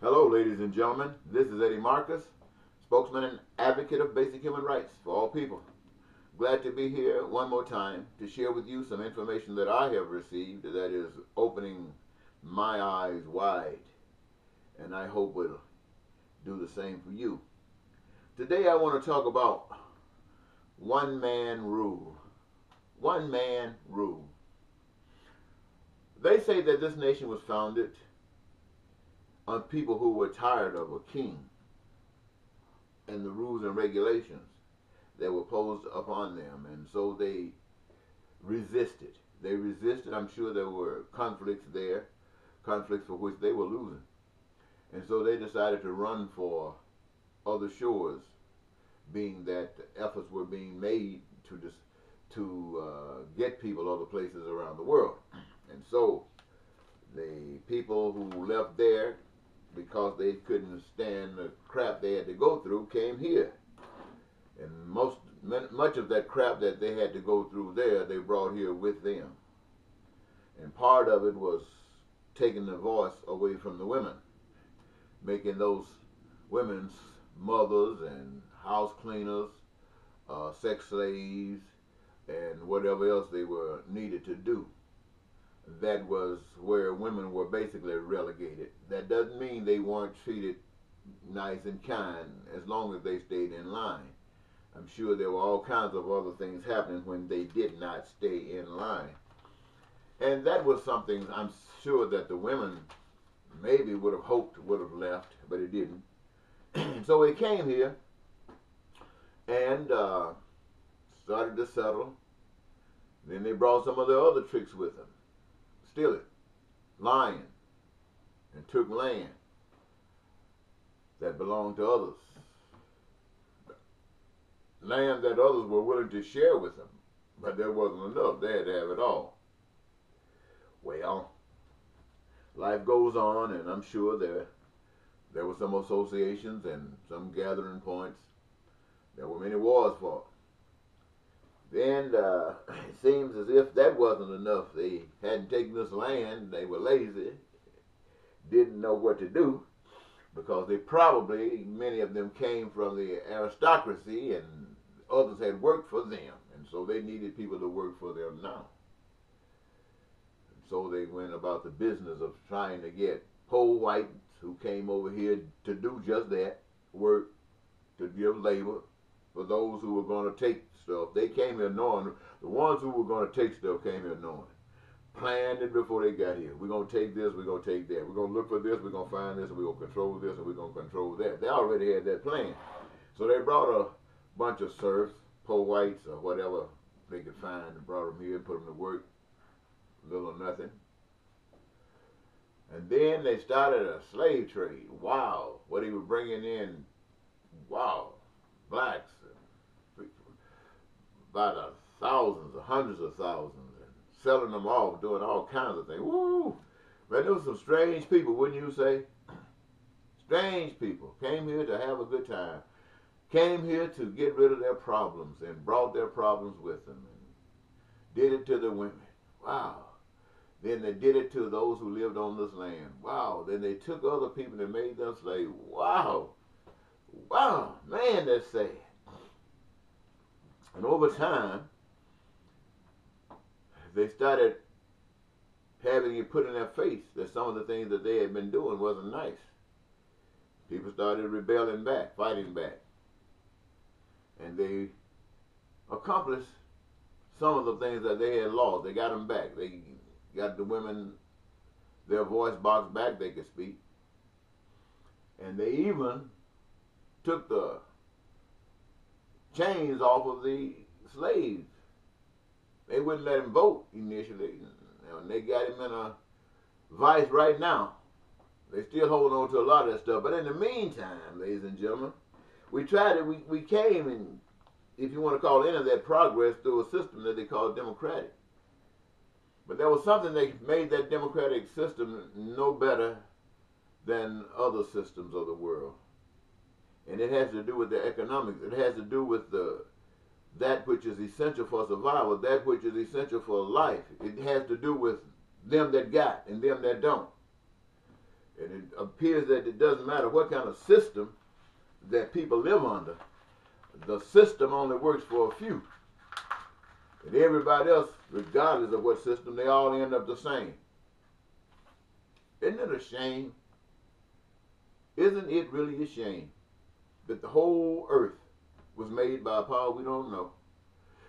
Hello, ladies and gentlemen. This is Eddie Marcus, spokesman and advocate of basic human rights for all people. Glad to be here one more time to share with you some information that I have received that is opening my eyes wide, and I hope will do the same for you. Today I want to talk about one man rule. One man rule. They say that this nation was founded on people who were tired of a king and the rules and regulations that were posed upon them, and so they resisted. They resisted. I'm sure there were conflicts there, conflicts for which they were losing, and so they decided to run for other shores, being that efforts were being made to get people other places around the world. And so the people who left there because they couldn't stand the crap they had to go through came here. And much of that crap that they had to go through there, they brought here with them. And part of it was taking the voice away from the women, making those women's mothers and house cleaners, sex slaves, and whatever else they were needed to do. That was where women were basically relegated. That doesn't mean they weren't treated nice and kind as long as they stayed in line. I'm sure there were all kinds of other things happening when they did not stay in line. And that was something I'm sure that the women maybe would have hoped would have left, but it didn't. So they came here and started to settle. Then they brought some of the other tricks with them. Stealing, lying, and took land that belonged to others. Land that others were willing to share with them, but there wasn't enough. They had to have it all. Well, life goes on, and I'm sure there were some associations and some gathering points. There were many wars fought. Then it seems as if that wasn't enough. They hadn't taken this land. They were lazy, didn't know what to do, because they probably, many of them came from the aristocracy and others had worked for them. And so they needed people to work for them now. And so they went about the business of trying to get poor whites who came over here to do just that, work, to give labor for those who were going to take stuff. They came here knowing, the ones who were going to take stuff came here knowing. Planned it before they got here. We're going to take this, we're going to take that. We're going to look for this, we're going to find this, and we're going to control this, and we're going to control that. They already had that plan. So they brought a bunch of serfs, poor whites, or whatever they could find, and brought them here and put them to work, little or nothing. And then they started a slave trade. Wow. What they were bringing in, wow, blacks, by thousands or hundreds of thousands, and selling them off, doing all kinds of things. Woo! But there were some strange people, wouldn't you say? Strange people came here to have a good time, came here to get rid of their problems and brought their problems with them and did it to the women. Wow. Then they did it to those who lived on this land. Wow. Then they took other people and made them slaves. Wow. Wow. Man, that's sad. And over time, they started having it put in their face that some of the things that they had been doing wasn't nice. People started rebelling back, fighting back. And they accomplished some of the things that they had lost. They got them back. They got the women their voice box back, they could speak. And they even took the chains off of the slaves. They wouldn't let him vote initially. And they got him in a vice right now. They still hold on to a lot of that stuff. But in the meantime, ladies and gentlemen, we tried it. We came, and if you want to call any of that progress, through a system that they call democratic. But there was something that made that democratic system no better than other systems of the world. And it has to do with the economics. It has to do with the that which is essential for survival, that which is essential for life. It has to do with them that got and them that don't. And it appears that it doesn't matter what kind of system that people live under. The system only works for a few. And everybody else, regardless of what system, they all end up the same. Isn't it a shame? Isn't it really a shame that the whole earth was made by a power we don't know?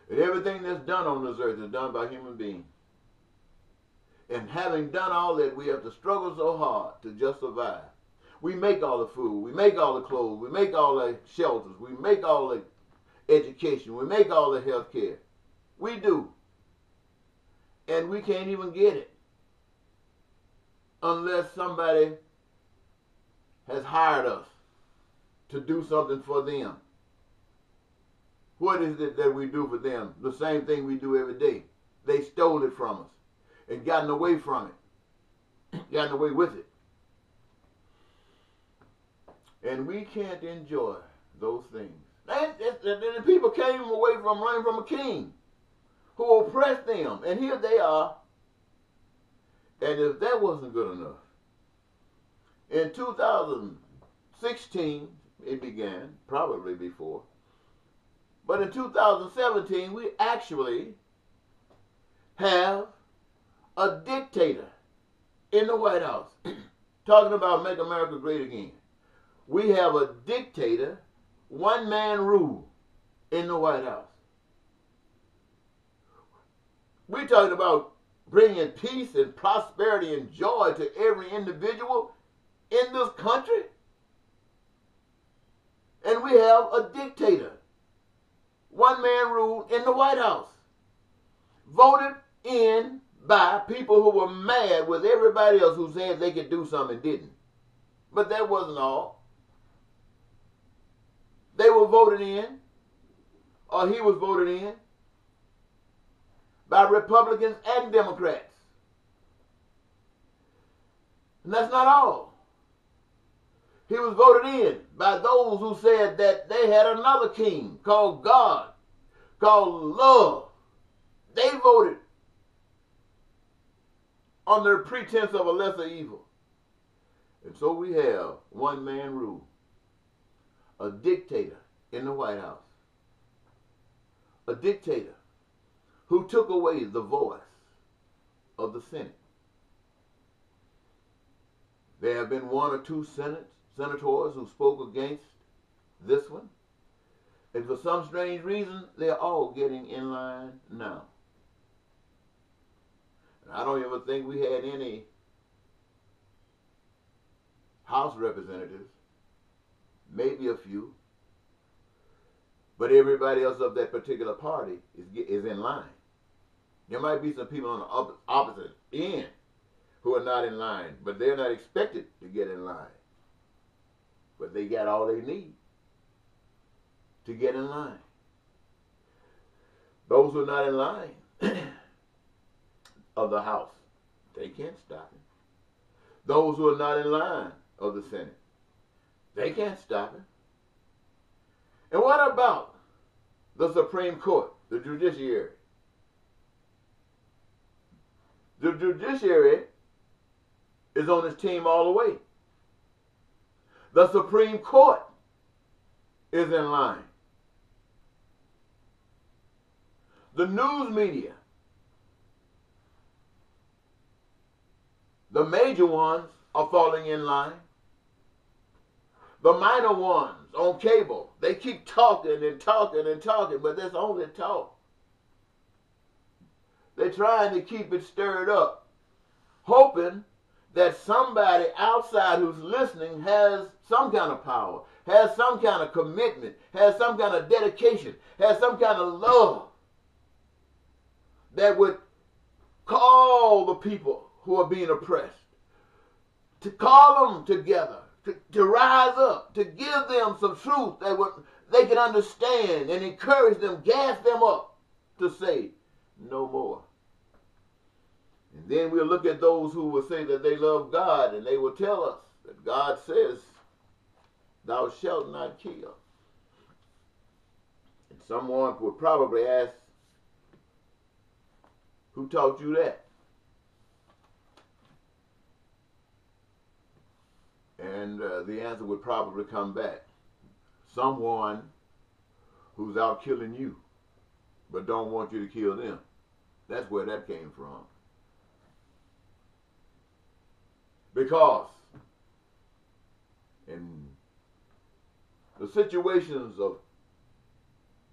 And everything that's done on this earth is done by human beings. And having done all that, we have to struggle so hard to just survive. We make all the food, we make all the clothes, we make all the shelters, we make all the education, we make all the health care. We do. And we can't even get it unless somebody has hired us to do something for them. What is it that we do for them? The same thing we do every day. They stole it from us and gotten away from it, gotten away with it. And we can't enjoy those things. And the people came away from running from a king who oppressed them. And here they are. And if that wasn't good enough, in 2016, it began, probably before, but in 2017, we actually have a dictator in the White House. Talking about make America great again. We have a dictator, one-man rule in the White House. We're talking about bringing peace and prosperity and joy to every individual in this country. And we have a dictator, one-man rule in the White House, voted in by people who were mad with everybody else who said they could do something and didn't. But that wasn't all. They were voted in, or he was voted in, by Republicans and Democrats. And that's not all. He was voted in by those who said that they had another king called God, called love. They voted under the pretense of a lesser evil. And so we have one-man rule, a dictator in the White House, a dictator who took away the voice of the Senate. There have been one or two senators who spoke against this one. And for some strange reason, they're all getting in line now. And I don't even think we had any House representatives, maybe a few, but everybody else of that particular party is in line. There might be some people on the opposite end who are not in line, but they're not expected to get in line. But they got all they need to get in line. Those who are not in line of the House, they can't stop it. Those who are not in line of the Senate, they can't stop it. And what about the Supreme Court, the judiciary? The judiciary is on his team all the way. The Supreme Court is in line. The news media, the major ones are falling in line. The minor ones on cable, they keep talking and talking and talking, but that's only talk. They're trying to keep it stirred up, hoping that somebody outside who's listening has some kind of power, has some kind of commitment, has some kind of dedication, has some kind of love that would call the people who are being oppressed, to call them together, to rise up, to give them some truth that they can understand and encourage them, gas them up to say no more. And then we'll look at those who will say that they love God, and they will tell us that God says, thou shalt not kill. And someone would probably ask, who taught you that? And the answer would probably come back, someone who's out killing you, but don't want you to kill them. That's where that came from. Because in the situations of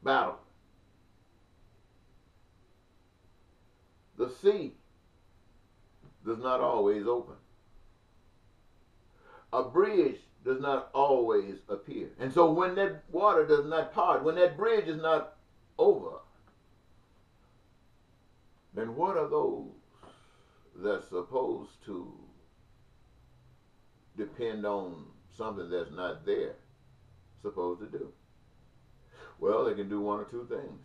battle, the sea does not always open. A bridge does not always appear. And so when that water does not part, when that bridge is not over, then what are those that's supposed to depend on something that's not there supposed to do? Well, they can do one or two things.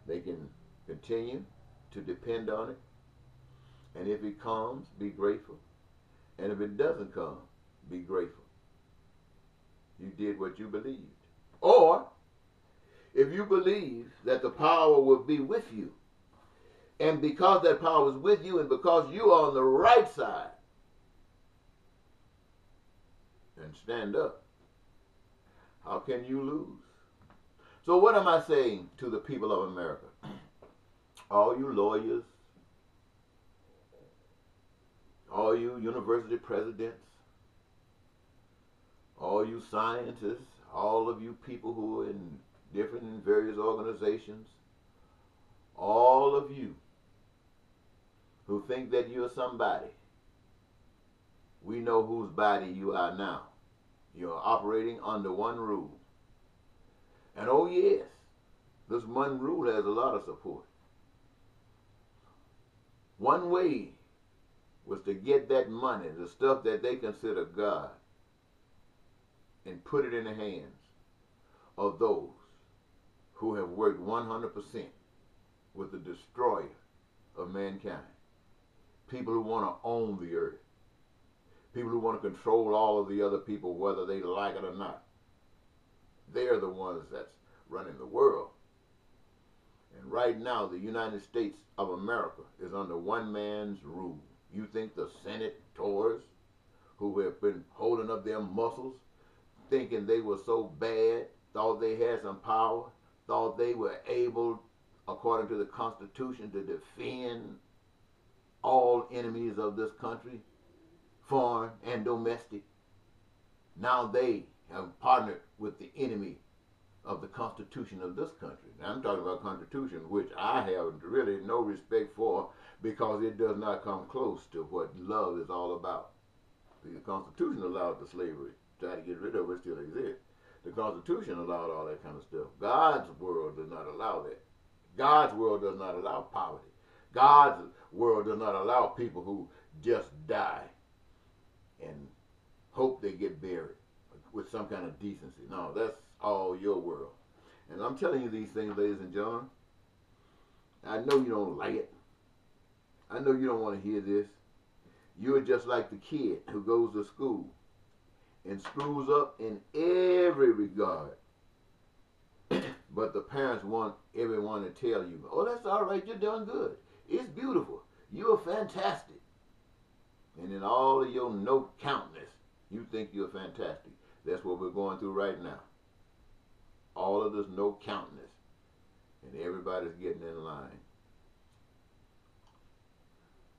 They can continue to depend on it, and if it comes, be grateful. And if it doesn't come, be grateful. You did what you believed. Or, if you believe that the power will be with you, and because that power is with you, and because you are on the right side, then stand up. How can you lose? So what am I saying to the people of America? All you lawyers, all you university presidents, all you scientists, all of you people who are in different and various organizations, all of you who think that you're somebody, we know whose body you are now. You're operating under one rule. And oh yes, this one rule has a lot of support. One way was to get that money, the stuff that they consider God, and put it in the hands of those who have worked 100% with the destroyer of mankind. People who want to own the earth. People who want to control all of the other people, whether they like it or not. They're the ones that's running the world. And right now, the United States of America is under one man's rule. You think the senators who have been holding up their muscles, thinking they were so bad, thought they had some power, thought they were able, according to the Constitution, to defend all enemies of this country, foreign and domestic. Now they have partnered with the enemy of the Constitution of this country. Now I'm talking about Constitution, which I have really no respect for, because it does not come close to what love is all about. The Constitution allowed the slavery, try to get rid of it, still exists. The Constitution allowed all that kind of stuff. God's world does not allow that. God's world does not allow poverty. God's world does not allow people who just die and hope they get buried with some kind of decency. No, that's all your world. And I'm telling you these things, ladies and gentlemen. I know you don't like it. I know you don't want to hear this. You're just like the kid who goes to school and screws up in every regard. But the parents want everyone to tell you, oh, that's all right, you're doing good. It's beautiful. You're fantastic. And in all of your no countness, you think you're fantastic. That's what we're going through right now. All of this no countness. And everybody's getting in line.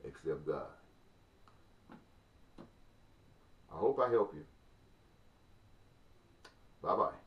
Except God. I hope I help you. Bye-bye.